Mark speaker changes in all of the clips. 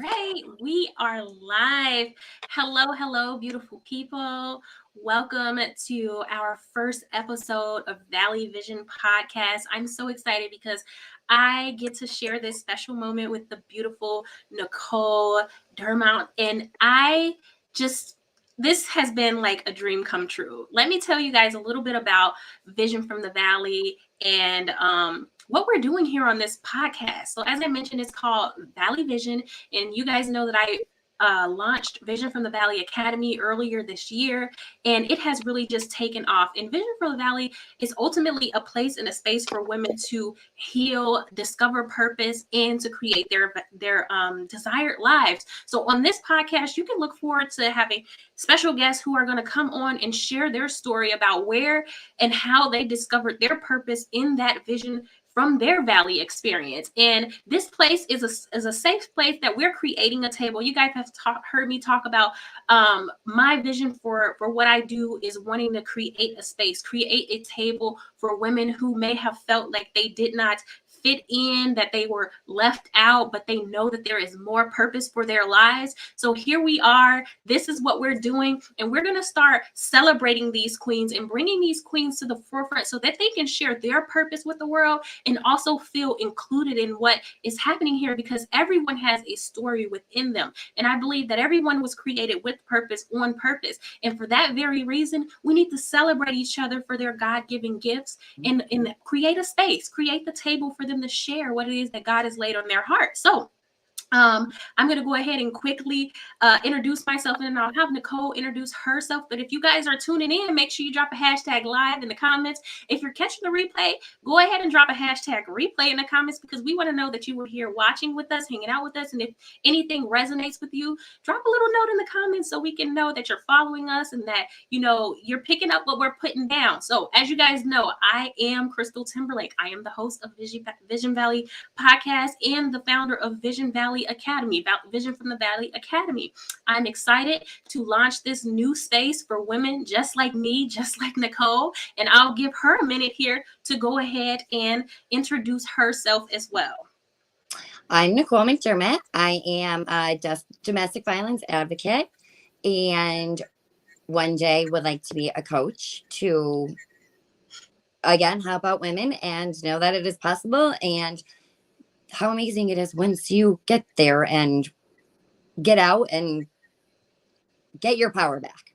Speaker 1: right, we are live. Hello, hello, beautiful people. Welcome to our first episode of Valley Vision Podcast. I'm so excited because I get to share this special moment with the beautiful Nicole McDermott, and this has been like a dream come true. Let me tell you guys a little bit about Vision from the Valley and what we're doing here on this podcast. So, as I mentioned, it's called Valley Vision, and you guys know that I launched Vision from the Valley Academy earlier this year, and it has really just taken off. And Vision from the Valley is ultimately a place and a space for women to heal, discover purpose, and to create their desired lives. So on this podcast, you can look forward to having special guests who are going to come on and share their story about where and how they discovered their purpose in that vision from their valley experience. And this place is a safe place that we're creating a table. You guys have heard me talk about my vision for what I do is wanting to create a space, create a table for women who may have felt like they did not fit in, that they were left out, but they know that there is more purpose for their lives. So here we are. This is what we're doing. And we're going to start celebrating these queens and bringing these queens to the forefront so that they can share their purpose with the world and also feel included in what is happening here, because everyone has a story within them. And I believe that everyone was created with purpose, on purpose. And for that very reason, we need to celebrate each other for their God-given gifts and create a space, create the table for them to share what it is that God has laid on their heart. So I'm going to go ahead and quickly introduce myself, and then I'll have Nicole introduce herself. But if you guys are tuning in, make sure you drop a hashtag live in the comments. If you're catching the replay, go ahead and drop a hashtag replay in the comments, because we want to know that you were here watching with us, hanging out with us. And if anything resonates with you, drop a little note in the comments so we can know that you're following us and that, you know, you're picking up what we're putting down. So as you guys know, I am Crystal Timberlake. I am the host of Vision Valley Podcast and the founder of Vision Valley Academy, Vision from the Valley Academy. I'm excited to launch this new space for women just like me, just like Nicole, and I'll give her a minute here to go ahead and introduce herself as well.
Speaker 2: I'm Nicole McDermott. I am a domestic violence advocate, and one day would like to be a coach to, again, help out women and know that it is possible, and how amazing it is once you get there and get out and get your power back.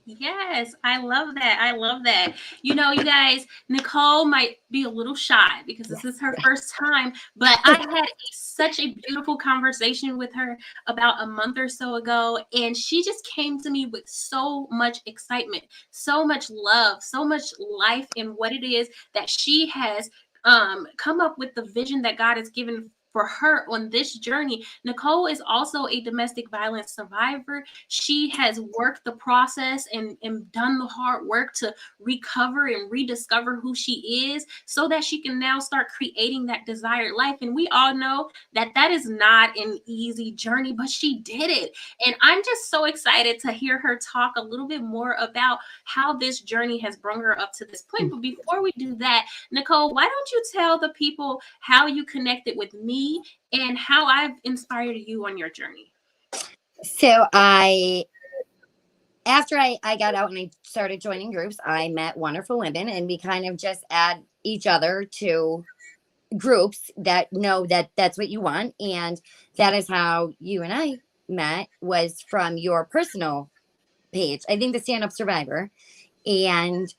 Speaker 1: Yes, I love that. I love that. You know, you guys, Nicole might be a little shy because this is her first time, but I had such a beautiful conversation with her about a month or so ago, and she just came to me with so much excitement, so much love, so much life in what it is that she has come up with, the vision that God has given for her on this journey. Nicole is also a domestic violence survivor. She has worked the process and done the hard work to recover and rediscover who she is so that she can now start creating that desired life. And we all know that that is not an easy journey, but she did it. And I'm just so excited to hear her talk a little bit more about how this journey has brought her up to this point. But before we do that, Nicole, why don't you tell the people how you connected with me and how I've inspired you on your journey?
Speaker 2: So after I got out and I started joining groups, I met wonderful women, and we kind of just add each other to groups that know that that's what you want. And that is how you and I met, was from your personal page, I think the Stand Up Survivor, and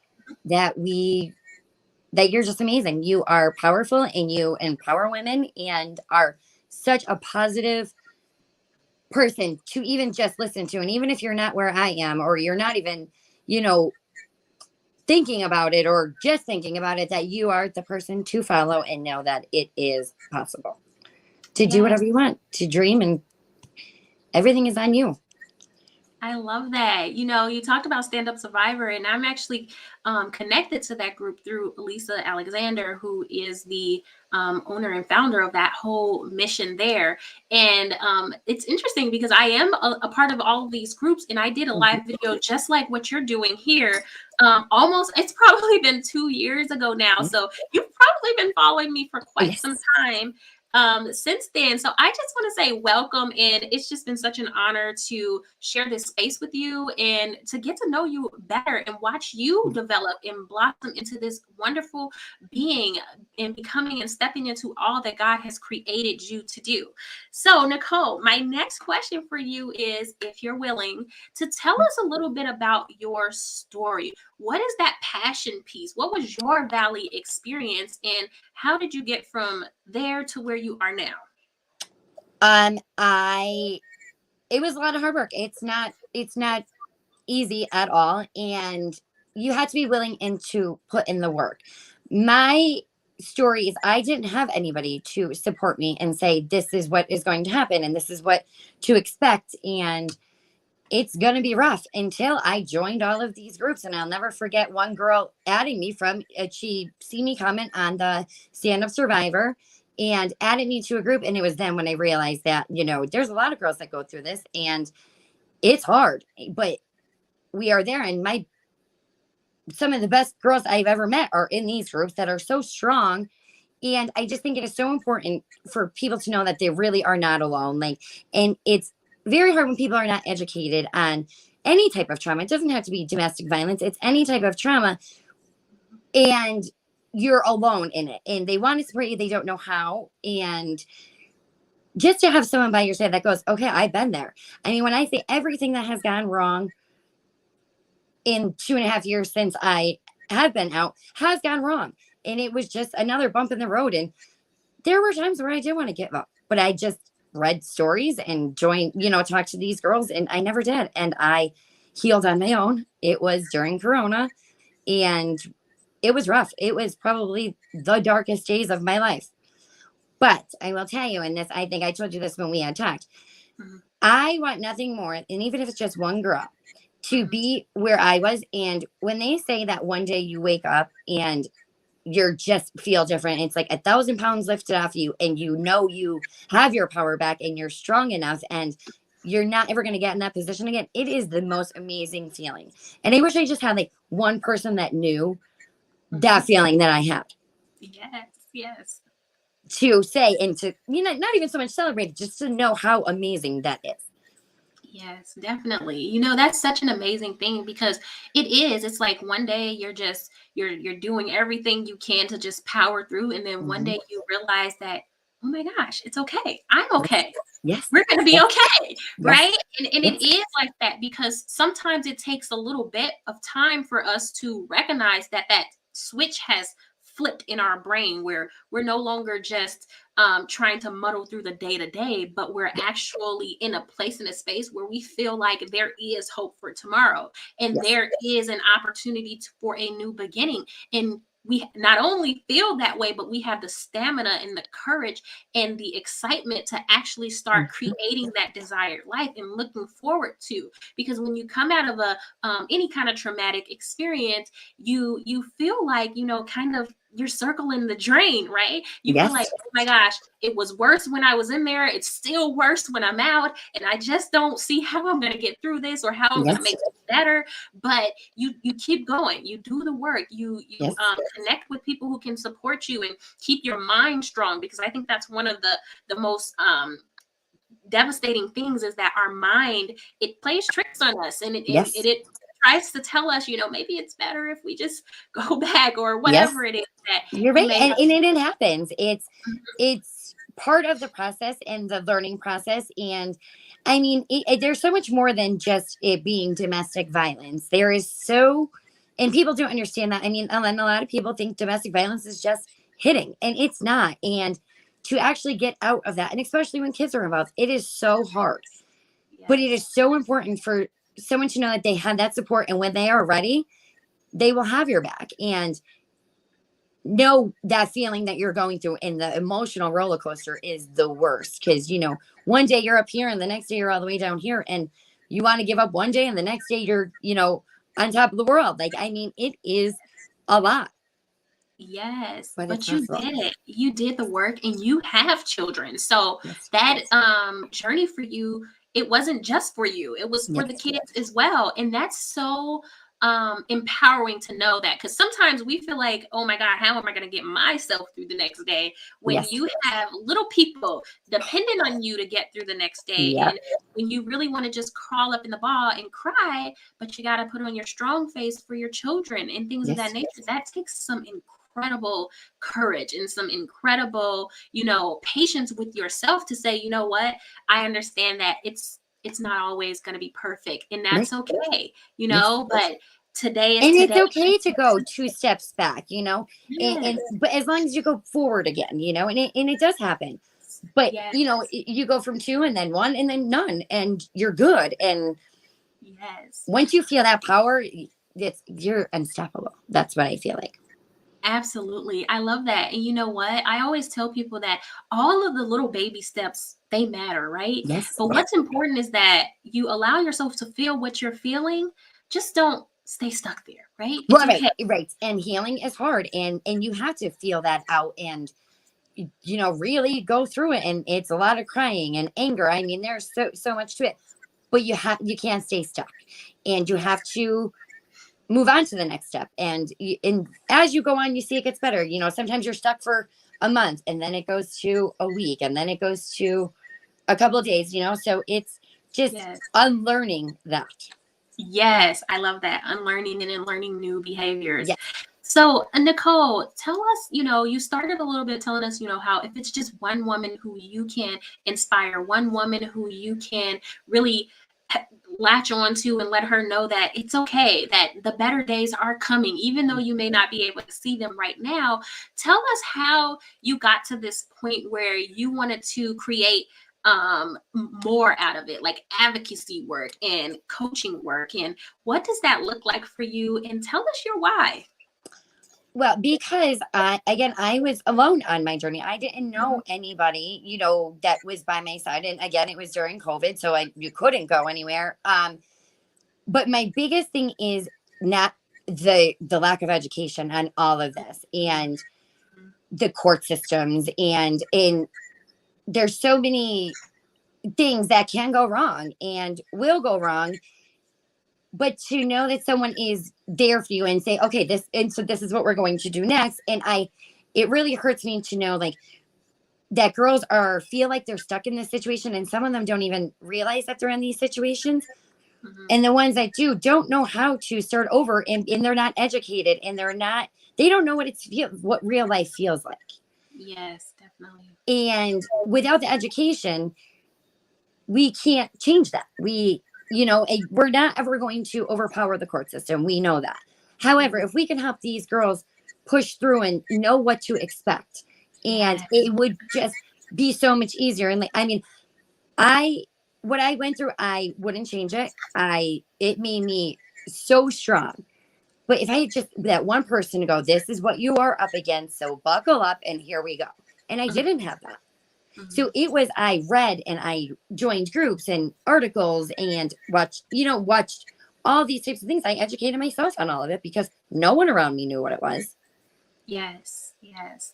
Speaker 2: that you're just amazing. You are powerful and you empower women and are such a positive person to even just listen to. And even if you're not where I am, or you're not even, thinking about it or just thinking about it, that you are the person to follow and know that it is possible to do whatever you want, to dream, and everything is on you.
Speaker 1: I love that. You know, you talked about Stand Up Survivor, and I'm actually connected to that group through Lisa Alexander, who is the owner and founder of that whole mission there. And it's interesting because I am a part of all of these groups, and I did a live video just like what you're doing here. It's probably been 2 years ago now. So you've probably been following me for quite some time. since then. So I just want to say welcome. And it's just been such an honor to share this space with you and to get to know you better and watch you develop and blossom into this wonderful being and becoming and stepping into all that God has created you to do. So, Nicole, my next question for you is, if you're willing to tell us a little bit about your story. What is that passion piece? What was your Valley experience, and how did you get from there to where you are now?
Speaker 2: It was a lot of hard work. It's not easy at all. And you had to be willing and to put in the work. My story is I didn't have anybody to support me and say, this is what is going to happen and this is what to expect. And it's going to be rough until I joined all of these groups. And I'll never forget one girl adding me she see me comment on the Stand Up Survivor and added me to a group. And it was then when I realized that, there's a lot of girls that go through this and it's hard, but we are there. And some of the best girls I've ever met are in these groups that are so strong. And I just think it is so important for people to know that they really are not alone. And it's very hard when people are not educated on any type of trauma. It doesn't have to be domestic violence. It's any type of trauma. And you're alone in it. And they want to support you. They don't know how. And just to have someone by your side that goes, okay, I've been there. I mean, when I say everything that has gone wrong in 2.5 years since I have been out has gone wrong. And it was just another bump in the road. And there were times where I did want to give up, but I just read stories and talked to these girls, and I never did. And I healed on my own. It was during Corona, and it was rough. It was probably the darkest days of my life. But I will tell you, and this, I think I told you this when we had talked, I want nothing more, and even if it's just one girl, to be where I was. And when they say that one day you wake up and you just feel different, it's like 1,000 pounds lifted off you, and you have your power back and you're strong enough and you're not ever going to get in that position again. It is the most amazing feeling. And I wish I just had one person that knew that feeling that I had.
Speaker 1: Yes.
Speaker 2: To say and to, not even so much celebrate, just to know how amazing that is.
Speaker 1: Yes, definitely. That's such an amazing thing because it's like one day you're doing everything you can to just power through. And then one day you realize that, oh my gosh, it's okay. I'm okay.
Speaker 2: Yes.
Speaker 1: We're going to be okay.
Speaker 2: Yes.
Speaker 1: Right. And it is like that because sometimes it takes a little bit of time for us to recognize that switch has flipped in our brain where we're no longer just trying to muddle through the day to day, but we're actually in a place, in a space where we feel like there is hope for tomorrow and there is an opportunity for a new beginning. And we not only feel that way, but we have the stamina and the courage and the excitement to actually start creating that desired life and looking forward to. Because when you come out of any kind of traumatic experience, you feel like, kind of you're circling the drain, right? You feel like, oh my gosh, it was worse when I was in there. It's still worse when I'm out. And I just don't see how I'm going to get through this or how I'm going to make it better. But you keep going. You do the work. You connect with people who can support you and keep your mind strong, because I think that's one of the most devastating things is that our mind, it plays tricks on us, and it tries to tell us, maybe it's better if we just go back or whatever it is that
Speaker 2: you're right. And it happens. It's part of the process and the learning process. And I mean, there's so much more than just it being domestic violence. There is and people don't understand that. I mean, a lot of people think domestic violence is just hitting, and it's not. And to actually get out of that, and especially when kids are involved, it is so hard. But it is so important for someone to know that they have that support, and when they are ready, they will have your back. And know that feeling that you're going through, and the emotional roller coaster is the worst, because one day you're up here and the next day you're all the way down here, and you want to give up one day and the next day you're on top of the world. It is a lot.
Speaker 1: Yes, but you did it. You did the work, and you have children. So that journey for you, it wasn't just for you. It was for the kids as well. And that's so empowering to know that, because sometimes we feel like, oh my God, how am I going to get myself through the next day, when
Speaker 2: Yes.
Speaker 1: you have little people dependent on you to get through the next day.
Speaker 2: Yep.
Speaker 1: And when you really want to just crawl up in the ball and cry, but you got to put on your strong face for your children and things of that
Speaker 2: Yes.
Speaker 1: nature, that takes some incredible courage and some incredible, patience with yourself to say, you know what, I understand that it's not always going to be perfect, and
Speaker 2: Right.
Speaker 1: that's okay,
Speaker 2: Yes.
Speaker 1: but today is
Speaker 2: And it's
Speaker 1: today.
Speaker 2: okay to go 2 steps back, and
Speaker 1: Yes,
Speaker 2: but as long as you go forward again, and it does happen. But
Speaker 1: yes,
Speaker 2: you go from 2 and then 1 and then none, and you're good. And
Speaker 1: yes.
Speaker 2: once you feel that power, you're unstoppable. That's what I feel like.
Speaker 1: Absolutely. I love that. And you know what? I always tell people that all of the little baby steps, they matter, right?
Speaker 2: Yes.
Speaker 1: But what's important is that you allow yourself to feel what you're feeling. Just don't stay stuck there, right? It's
Speaker 2: Well, right,
Speaker 1: okay.
Speaker 2: right. And healing is hard, and you have to feel that out, and really go through it. And it's a lot of crying and anger. I mean, there's so much to it. But you can't stay stuck, and you have to move on to the next step. And as you go on, you see it gets better. Sometimes you're stuck for a month, and then it goes to a week, and then it goes to a couple of days. So it's just
Speaker 1: Yes.
Speaker 2: unlearning that.
Speaker 1: Yes, I love that. Unlearning and unlearning new behaviors.
Speaker 2: Yes.
Speaker 1: So, Nicole, tell us, you started a little bit telling us, how if it's just one woman who you can inspire, one woman who you can really latch on to and let her know that it's okay, that the better days are coming, even though you may not be able to see them right now. Tell us how you got to this point where you wanted to create more out of it, like advocacy work and coaching work, and what does that look like for you, and tell us your why.
Speaker 2: Well, because I was alone on my journey. I didn't know anybody, that was by my side. And again, it was during COVID, so you couldn't go anywhere. But my biggest thing is not the lack of education on all of this, and the court systems, and there's so many things that can go wrong and will go wrong. But to know that someone is there for you and say, okay, so this is what we're going to do next. And it really hurts me to know, like, that girls feel like they're stuck in this situation, and some of them don't even realize that they're in these situations. And the ones that don't know how to start over, and they're not educated, and they don't know what real life feels like.
Speaker 1: Yes, definitely.
Speaker 2: And without the education, we can't change that. We're not ever going to overpower the court system. We know that. However, if we can help these girls push through and know what to expect, and it would just be so much easier. And what I went through, I wouldn't change it. It made me so strong. But if I had just that one person to go, this is what you are up against, so buckle up and here we go. And I didn't have that. So I read and I joined groups and articles and watched all these types of things. I educated myself on all of it because no one around me knew what it was.
Speaker 1: Yes,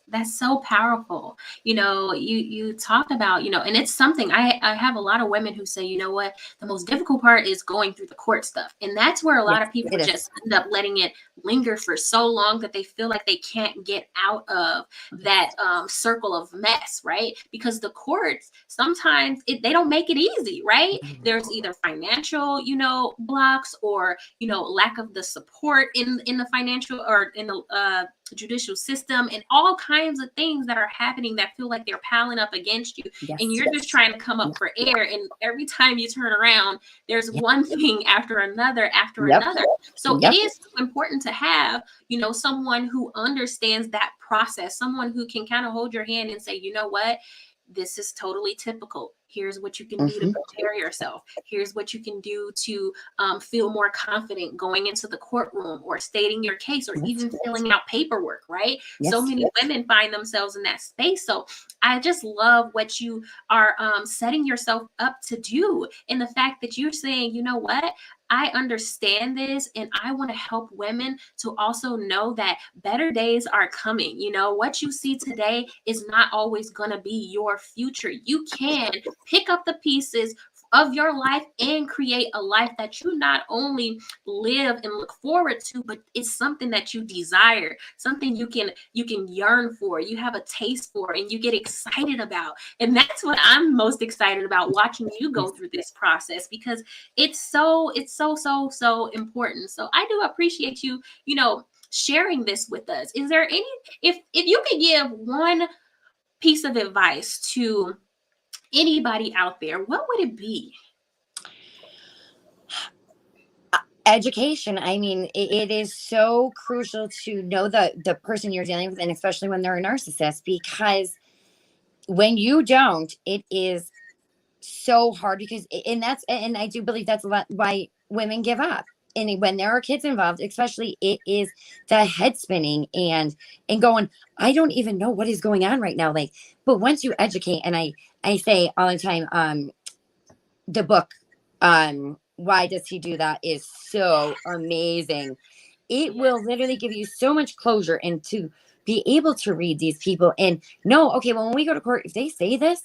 Speaker 1: that's so powerful. You talk about, and it's something I have a lot of women who say, you know what, the most difficult part is going through the court stuff. And that's where a lot
Speaker 2: Yes,
Speaker 1: of people
Speaker 2: it is.
Speaker 1: just end up letting it linger for so long that they feel like they can't get out of that circle of mess, right? Because the courts, sometimes they don't make it easy, right? There's either financial, blocks, or, lack of the support in the financial or in the judicial system, and all kinds of things that are happening that feel like they're piling up against you.
Speaker 2: Yes.
Speaker 1: And you're just trying to come up for air, and every time you turn around, there's one thing after another another. So it is important to have someone who understands that process, someone who can kind of hold your hand and say, you know what, this is totally typical. Here's what you can do to prepare yourself. Here's what you can do to feel more confident going into the courtroom or stating your case, or even filling out paperwork, right? So many women find themselves in that space. So I just love what you are setting yourself up to do. And the fact that you're saying, you know what, I understand this, and I want to help women to also know that better days are coming. What you see today is not always going to be your future. You can pick up the pieces of your life and create a life that you not only live and look forward to, but it's something that you desire, something you can yearn for, you have a taste for, and you get excited about. And that's what I'm most excited about, watching you go through this process, because it's so important. So I do appreciate you, sharing this with us. Is there any, if you could give one piece of advice to anybody out there, what would it be?
Speaker 2: Education. I mean, it is so crucial to know the person you're dealing with, and especially when they're a narcissist, because when you don't, it is so hard. Because and I do believe that's a lot why women give up. And when there are kids involved, especially, it is the head spinning and going, I don't even know what is going on right now. Like, but once you educate, and I say all the time, the book, Why Does He Do That, is so amazing. It will literally give you so much closure, and to be able to read these people and know, okay, well, when we go to court, if they say this,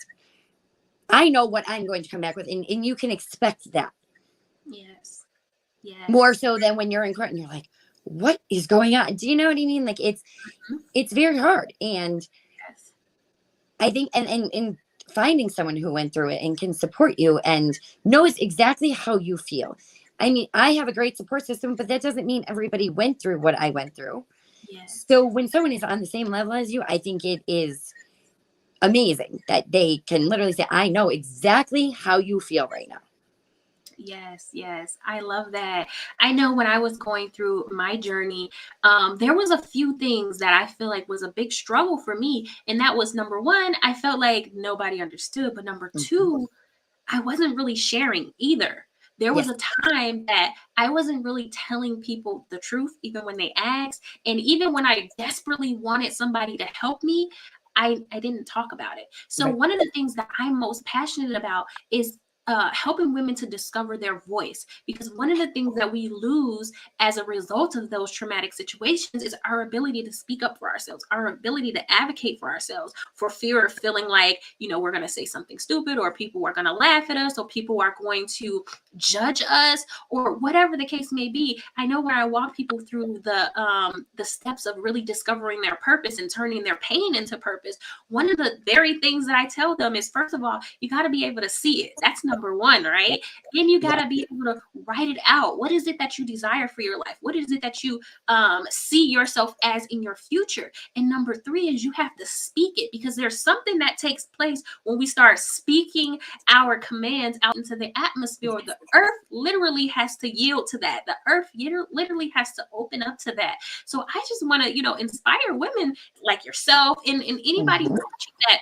Speaker 2: I know what I'm going to come back with, and you can expect that.
Speaker 1: Yes.
Speaker 2: More so than when you're in court and you're like, what is going on? Do you know what I mean? Like, it's very hard. And
Speaker 1: Yes.
Speaker 2: I think, and finding someone who went through it and can support you and knows exactly how you feel. I mean, I have a great support system, but that doesn't mean everybody went through what I went through.
Speaker 1: Yes.
Speaker 2: So when someone is on the same level as you, I think it is amazing that they can literally say, I know exactly how you feel right now.
Speaker 1: Yes, I love that. I know when I was going through my journey, there was a few things that I feel like was a big struggle for me. And that was, number one, I felt like nobody understood. But number two, I wasn't really sharing either. There was
Speaker 2: Yes.
Speaker 1: a time that I wasn't really telling people the truth, even when they asked. And even when I desperately wanted somebody to help me, I didn't talk about it. So
Speaker 2: Right.
Speaker 1: one of the things that I'm most passionate about is helping women to discover their voice, because one of the things that we lose as a result of those traumatic situations is our ability to speak up for ourselves, our ability to advocate for ourselves, for fear of feeling like, we're going to say something stupid, or people are going to laugh at us, or people are going to judge us, or whatever the case may be. I know when I walk people through the steps of really discovering their purpose and turning their pain into purpose, one of the very things that I tell them is, first of all, you got to be able to see it. That's number one, right? Then you got to be able to write it out. What is it that you desire for your life? What is it that you see yourself as in your future? And number three is, you have to speak it, because there's something that takes place when we start speaking our commands out into the atmosphere. The earth literally has to yield to that. The earth literally has to open up to that. So I just want to, inspire women like yourself and anybody watching that,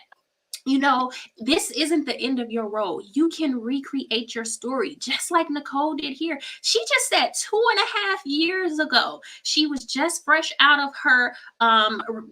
Speaker 1: this isn't the end of your road. You can recreate your story just like Nicole did here. She just said 2.5 years ago, she was just fresh out of her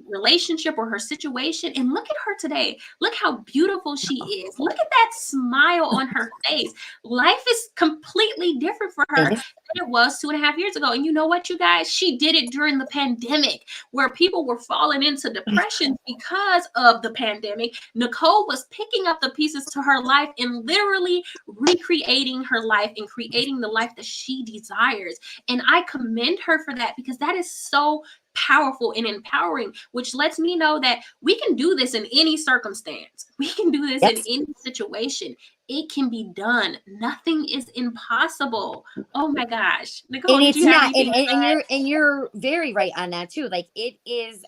Speaker 1: relationship or her situation. And look at her today. Look how beautiful she is. Look at that smile on her face. Life is completely different for her than it was 2.5 years ago. And you know what, you guys? She did it during the pandemic, where people were falling into depression because of the pandemic. Nicole was picking up the pieces to her life and literally recreating her life and creating the life that she desires. And I commend her for that, because that is so powerful and empowering, which lets me know that we can do this in any circumstance. We can do this in any situation. It can be done. Nothing is impossible. Oh my gosh, Nicole,
Speaker 2: And
Speaker 1: did
Speaker 2: it's
Speaker 1: you have
Speaker 2: not,
Speaker 1: anything to add?
Speaker 2: and you're very right on that too. Like, it is,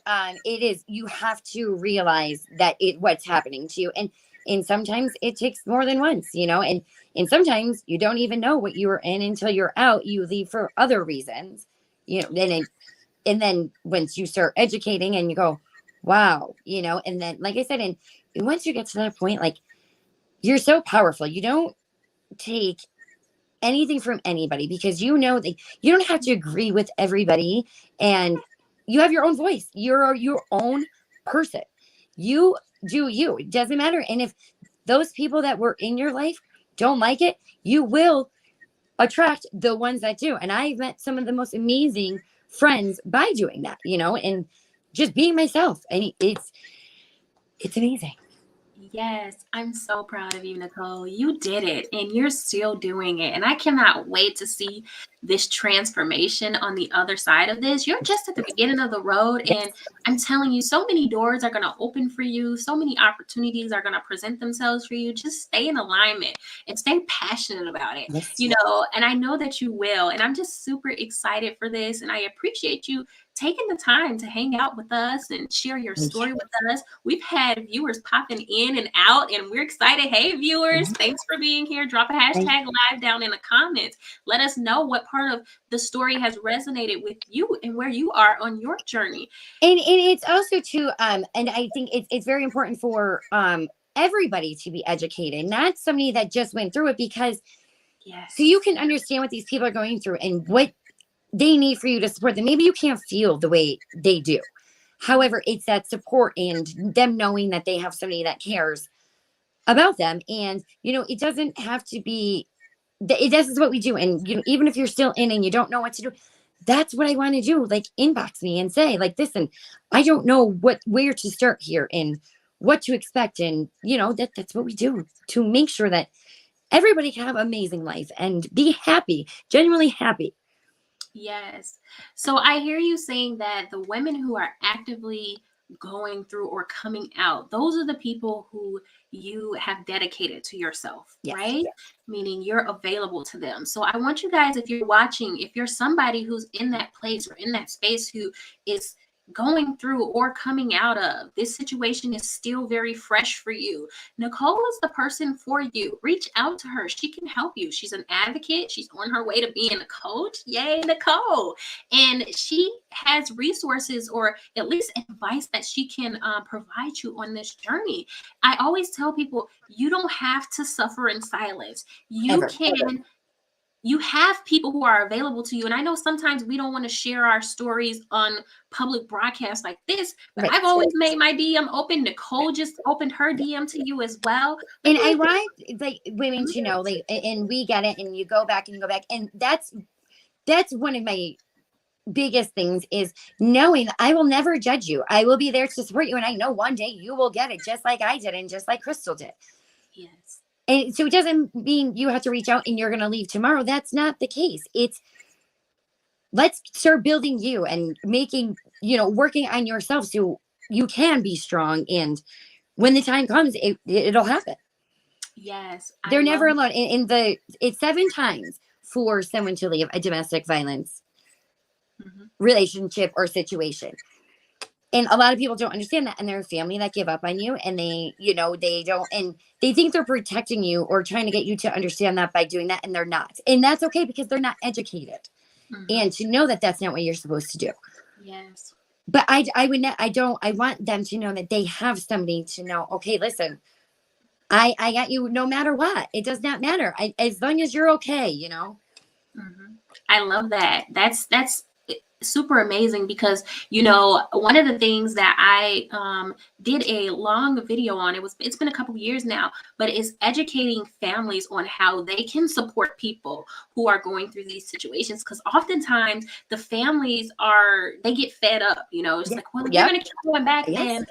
Speaker 2: you have to realize that what's happening to you, and sometimes it takes more than once, and sometimes you don't even know what you were in until you're out. You leave for other reasons, and then once you start educating and you go, wow, and then, like I said, and once you get to that point, like, you're so powerful. You don't take anything from anybody, because that you don't have to agree with everybody, and you have your own voice. You're your own person. You do you. It doesn't matter. And if those people that were in your life don't like it, you will attract the ones that do. And I've met some of the most amazing friends by doing that, and just being myself. And it's amazing.
Speaker 1: Yes, I'm so proud of you, Nicole. You did it and you're still doing it. And I cannot wait to see this transformation on the other side of this. You're just at the beginning of the road. And
Speaker 2: Yes,
Speaker 1: I'm telling you, so many doors are going to open for you. So many opportunities are going to present themselves for you. Just stay in alignment and stay passionate about it,
Speaker 2: yes,
Speaker 1: and I know that you will. And I'm just super excited for this. And I appreciate you taking the time to hang out with us and share your
Speaker 2: thank
Speaker 1: story with us. We've had viewers popping in and out, and we're excited. Hey, viewers,
Speaker 2: you.
Speaker 1: thanks for being here. Drop a
Speaker 2: Thank
Speaker 1: hashtag live down in the comments. Let us know what part of the story has resonated with you and where you are on your journey.
Speaker 2: And it's also too, and I think it's very important for everybody to be educated, not somebody that just went through it, because so you
Speaker 1: Yes.
Speaker 2: can understand what these people are going through and what they need for you to support them. Maybe you can't feel the way they do. However, it's that support and them knowing that they have somebody that cares about them. And, it doesn't have to be, this is what we do. And, even if you're still in and you don't know what to do, that's what I want to do. Like, inbox me and say, like, listen, I don't know where to start here and what to expect. And, that's what we do to make sure that everybody can have an amazing life and be happy, genuinely happy.
Speaker 1: Yes. So I hear you saying that the women who are actively going through or coming out, those are the people who you have dedicated to yourself,
Speaker 2: Yes.
Speaker 1: right? Meaning you're available to them. So I want you guys, if you're watching, if you're somebody who's in that place or in that space who is going through or coming out of this situation is still very fresh for you, Nicole is the person for you. Reach out to her. She can help you. She's an advocate. She's on her way to being a coach. Yay, Nicole. And she has resources or at least advice that she can provide you on this journey. I always tell people you don't have to suffer in silence. You
Speaker 2: Ever.
Speaker 1: can you have people who are available to you. And I know sometimes we don't want to share our stories on public broadcasts like this, but
Speaker 2: Right.
Speaker 1: I've always made my DM open. Nicole just opened her DM to you as well. But
Speaker 2: And I want, like, women to know, like, and we get it, and you go back and you go back, and that's one of my biggest things, is knowing that I will never judge you. I will be there to support you, and I know one day you will get it, just like I did and just like Crystal did.
Speaker 1: yes.
Speaker 2: And so it doesn't mean you have to reach out and you're going to leave tomorrow. That's not the case. It's, let's start building you and making, working on yourself so you can be strong. And when the time comes, it'll happen.
Speaker 1: Yes.
Speaker 2: They're never alone. It's 7 times for someone to leave a domestic violence relationship or situation. And a lot of people don't understand that. And there's family that give up on you, and they don't, and they think they're protecting you or trying to get you to understand that by doing that. And they're not. And that's okay, because they're not educated. And to know that that's not what you're supposed to do.
Speaker 1: Yes.
Speaker 2: But I want them to know that they have somebody to know, okay, listen, I got you no matter what. It does not matter. As long as you're okay,
Speaker 1: I love that. That's super amazing because one of the things that I did a long video on, it's been a couple of years now, but is educating families on how they can support people who are going through these situations, because oftentimes the families they get fed up. It's like, well, you're gonna keep going back, then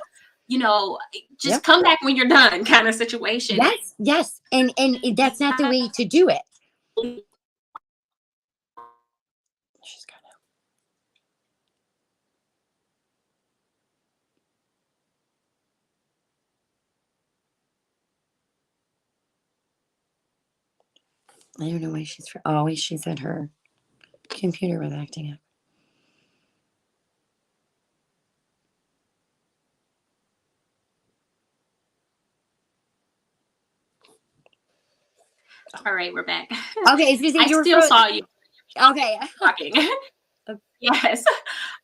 Speaker 1: just come back when you're done, kind of situation.
Speaker 2: Yes, and that's not the way to do it. She's got it. I don't know why she said her computer was acting up.
Speaker 1: All right, we're back.
Speaker 2: Okay,
Speaker 1: I still saw you
Speaker 2: okay
Speaker 1: talking. Yes.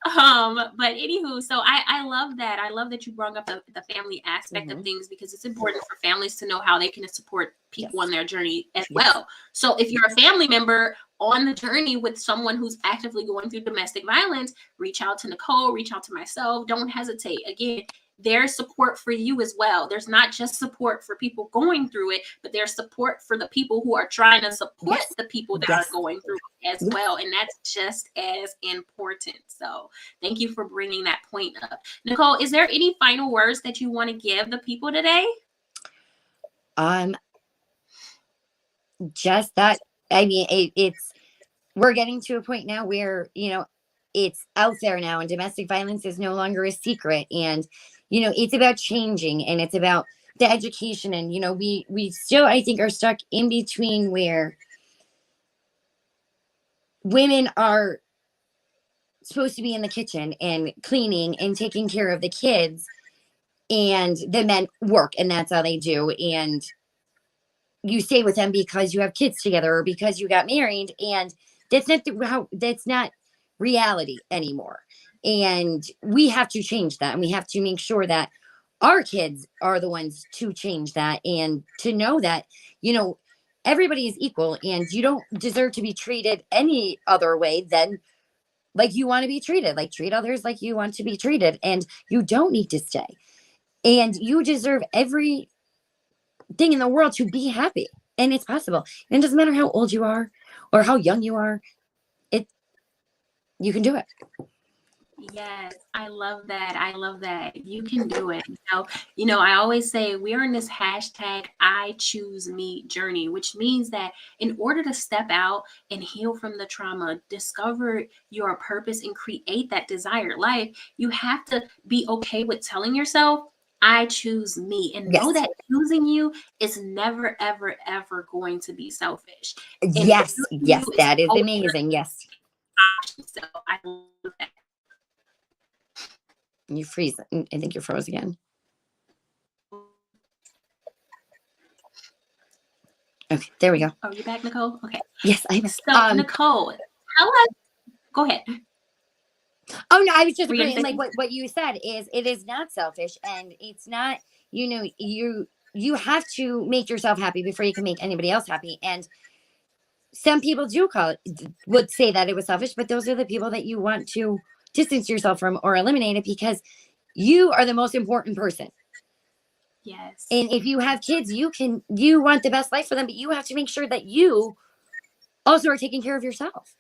Speaker 1: But anywho, so I love that. I love that you brought up the family aspect of things, because it's important for families to know how they can support people on their journey as well. So if you're a family member on the journey with someone who's actively going through domestic violence, reach out to Nicole, reach out to myself. Don't hesitate. Again, there's support for you as well. There's not just support for people going through it, but there's support for the people who are trying to support the people that are going through it as well. And that's just as important. So thank you for bringing that point up. Nicole, is there any final words that you want to give the people today?
Speaker 2: Um, just that, I mean, we're getting to a point now where, it's out there now, and domestic violence is no longer a secret. And, it's about changing, and it's about the education. And, we still, I think, are stuck in between where women are supposed to be in the kitchen and cleaning and taking care of the kids, and the men work, and that's all they do. And you stay with them because you have kids together or because you got married, and that's not reality anymore. And we have to change that, and we have to make sure that our kids are the ones to change that, and to know that, everybody is equal, and you don't deserve to be treated any other way than like you want to be treated. Like, treat others like you want to be treated, and you don't need to stay, and you deserve every thing in the world to be happy. And it's possible. And it doesn't matter how old you are or how young you are. You can do it.
Speaker 1: Yes, I love that. I love that. You can do it. I always say we're in this hashtag I choose me journey, which means that in order to step out and heal from the trauma, discover your purpose and create that desired life, you have to be okay with telling yourself, I choose me, and know
Speaker 2: Yes.
Speaker 1: that choosing you is never, ever, ever going to be selfish. And
Speaker 2: Yes.
Speaker 1: choosing
Speaker 2: Yes.
Speaker 1: you is
Speaker 2: That is
Speaker 1: always
Speaker 2: amazing. Yes.
Speaker 1: option. So I love that.
Speaker 2: You freeze. I think you froze again. Okay. There we go.
Speaker 1: Are you back, Nicole? Okay.
Speaker 2: Yes, I'm.
Speaker 1: So, Nicole, tell us. Go ahead.
Speaker 2: Oh no, I was just
Speaker 1: Were you gonna
Speaker 2: agreeing.
Speaker 1: say
Speaker 2: Like what you said is, it is not selfish, and it's not. You have to make yourself happy before you can make anybody else happy. And some people would say that it was selfish, but those are the people that you want to distance yourself from or eliminate it, because you are the most important person.
Speaker 1: yes?
Speaker 2: And if you have kids, you want the best life for them, but you have to make sure that you also are taking care of yourself.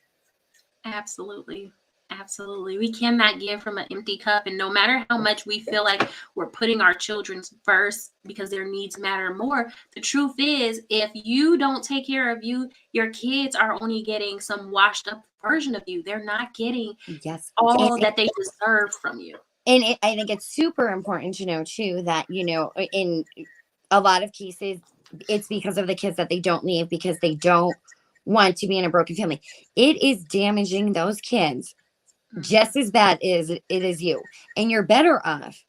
Speaker 1: Absolutely. Absolutely. We cannot give from an empty cup. And no matter how much we feel like we're putting our children first because their needs matter more, the truth is, if you don't take care of you, your kids are only getting some washed up version of you. They're not getting
Speaker 2: Yes.
Speaker 1: all that they deserve from you.
Speaker 2: And I think it's super important to know too that, in a lot of cases, it's because of the kids that they don't leave, because they don't want to be in a broken family. It is damaging those kids just as bad as it is you. And you're better off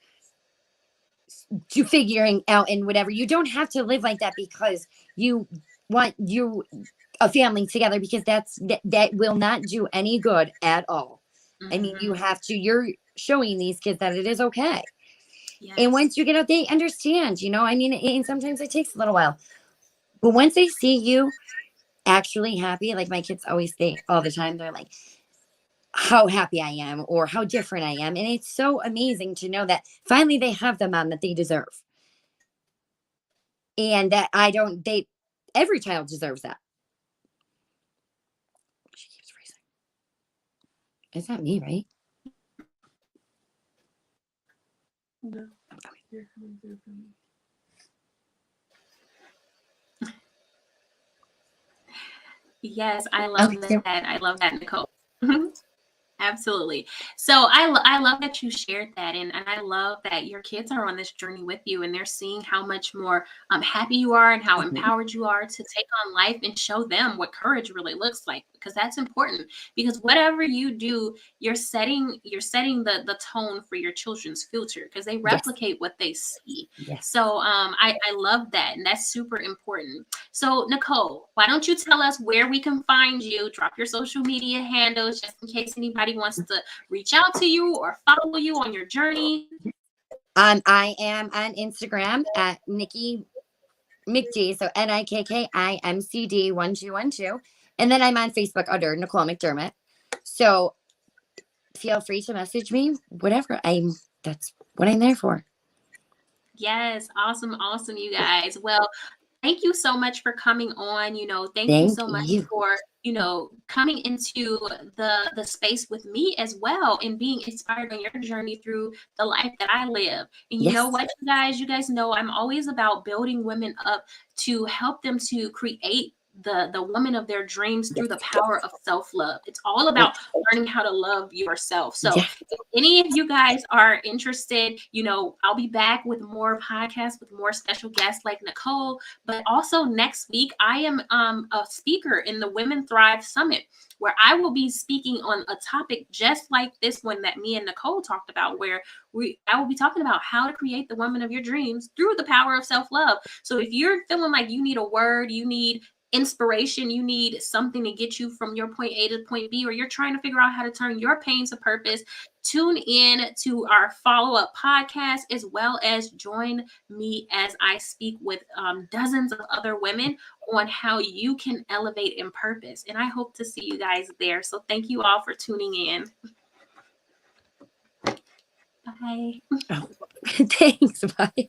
Speaker 2: to figuring out and whatever. You don't have to live like that because you want a family together, because that will not do any good at all. I mean, you're showing these kids that it is okay.
Speaker 1: Yes.
Speaker 2: And once you get out, they understand, I mean, and sometimes it takes a little while, but once they see you actually happy, like my kids always say all the time, they're like, how happy I am or how different I am. And it's so amazing to know that finally they have the mom that they deserve. And that every child deserves that. She keeps freezing. It's not me, right?
Speaker 1: No. Yes, I love that. I love that, Nicole. Absolutely. So I love that you shared that, and I love that your kids are on this journey with you, and they're seeing how much more happy you are and how empowered you are to take on life and show them what courage really looks like, because that's important. Because whatever you do, you're setting the tone for your children's future, because they replicate what they see.
Speaker 2: Yes.
Speaker 1: So I love that, and that's super important. So Nicole, why don't you tell us where we can find you? Drop your social media handles just in case anybody wants to reach out to you or follow you on your journey.
Speaker 2: I am on Instagram at Nikki McD, so NIKKIMCD1212, and then I'm on Facebook under Nicole McDermott. So feel free to message me, whatever. That's what I'm there for.
Speaker 1: Yes, awesome, you guys. Well, thank you so much for coming on. Thank you so much for coming into the space with me as well, and being inspired on your journey through the life that I live. And you know what, you guys know I'm always about building women up to help them to create the woman of their dreams through the power of self-love. It's all about learning how to love yourself. So if any of you guys are interested, I'll be back with more podcasts with more special guests like Nicole. But also next week, I am a speaker in the Women Thrive Summit, where I will be speaking on a topic just like this one that me and Nicole talked about, where I will be talking about how to create the woman of your dreams through the power of self-love. So if you're feeling like you need a word, you need inspiration, you need something to get you from your point A to point B, or you're trying to figure out how to turn your pain to purpose, tune in to our follow-up podcast, as well as join me as I speak with dozens of other women on how you can elevate in purpose. And I hope to see you guys there. So thank you all for tuning in. Bye.
Speaker 2: Oh, thanks. Bye.